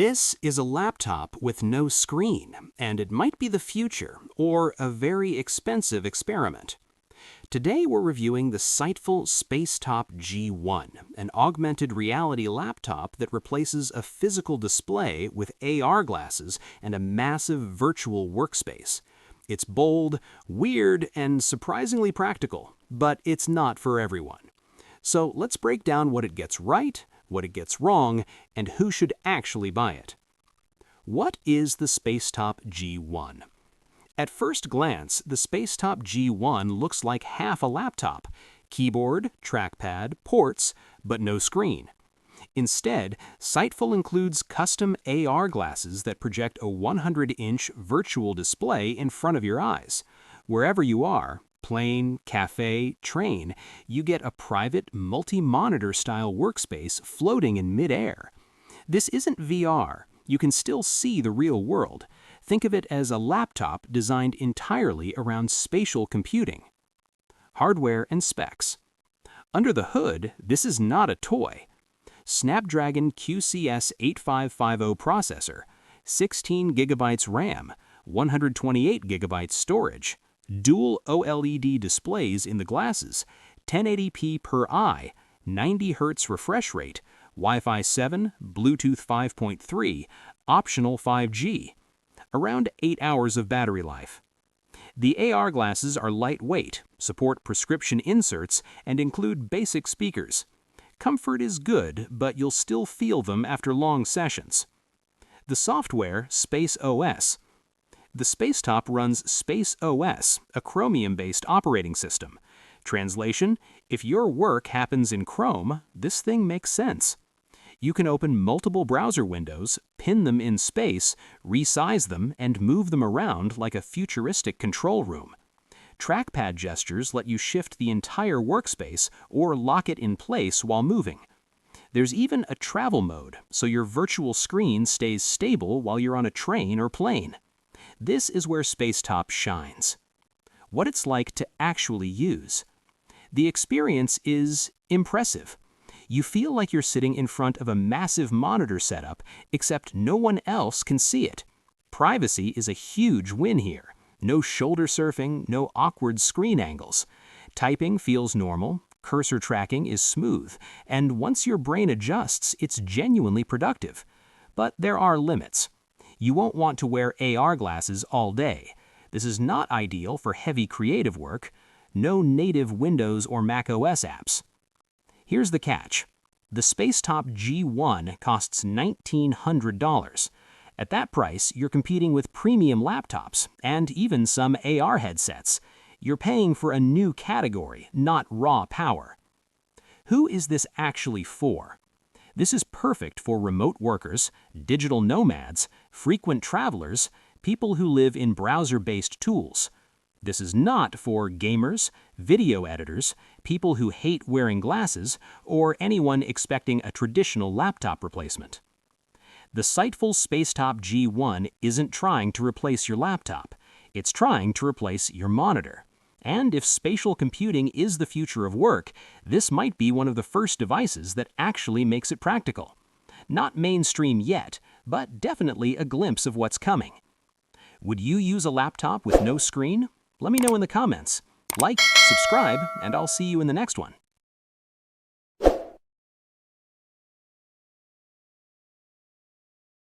This is a laptop with no screen, and it might be the future or a very expensive experiment. Today we're reviewing the Sightful Spacetop G1, an augmented reality laptop that replaces a physical display with AR glasses and a massive virtual workspace. It's bold, weird, and surprisingly practical, but it's not for everyone. So let's break down what it gets right, what it gets wrong, and who should actually buy it. What is the Spacetop G1? At first glance, the Spacetop G1 looks like half a laptop: keyboard, trackpad, ports, but no screen. Instead, Sightful includes custom AR glasses that project a 100-inch virtual display in front of your eyes. Wherever you are, plane, cafe, train, you get a private, multi-monitor style workspace floating in mid-air. This isn't VR. You can still see the real world. Think of it as a laptop designed entirely around spatial computing. Hardware and specs. Under the hood, this is not a toy. Snapdragon QCS 8550 processor, 16 GB RAM, 128 GB storage, dual OLED displays in the glasses, 1080p per eye, 90 Hz refresh rate, Wi-Fi 7, Bluetooth 5.3, optional 5G. Around 8 hours of battery life. The AR glasses are lightweight, support prescription inserts, and include basic speakers. Comfort is good, but you'll still feel them after long sessions. The software, Space OS. The Spacetop runs Space OS, a Chromium-based operating system. Translation: if your work happens in Chrome, this thing makes sense. You can open multiple browser windows, pin them in space, resize them, and move them around like a futuristic control room. Trackpad gestures let you shift the entire workspace or lock it in place while moving. There's even a travel mode, so your virtual screen stays stable while you're on a train or plane. This is where Spacetop shines. What it's like to actually use. The experience is impressive. You feel like you're sitting in front of a massive monitor setup, except no one else can see it. Privacy is a huge win here. No shoulder surfing, no awkward screen angles. Typing feels normal, cursor tracking is smooth, and once your brain adjusts, it's genuinely productive. But there are limits. You won't want to wear AR glasses all day. This is not ideal for heavy creative work. No native Windows or macOS apps. Here's the catch. The Spacetop G1 costs $1,900. At that price, you're competing with premium laptops and even some AR headsets. You're paying for a new category, not raw power. Who is this actually for? This is perfect for remote workers, digital nomads, frequent travelers, people who live in browser-based tools. This is not for gamers, video editors, people who hate wearing glasses, or anyone expecting a traditional laptop replacement. The Sightful Spacetop G1 isn't trying to replace your laptop. It's trying to replace your monitor. And if spatial computing is the future of work, this might be one of the first devices that actually makes it practical. Not mainstream yet, but definitely a glimpse of what's coming. Would you use a laptop with no screen? Let me know in the comments. Like, subscribe, and I'll see you in the next one.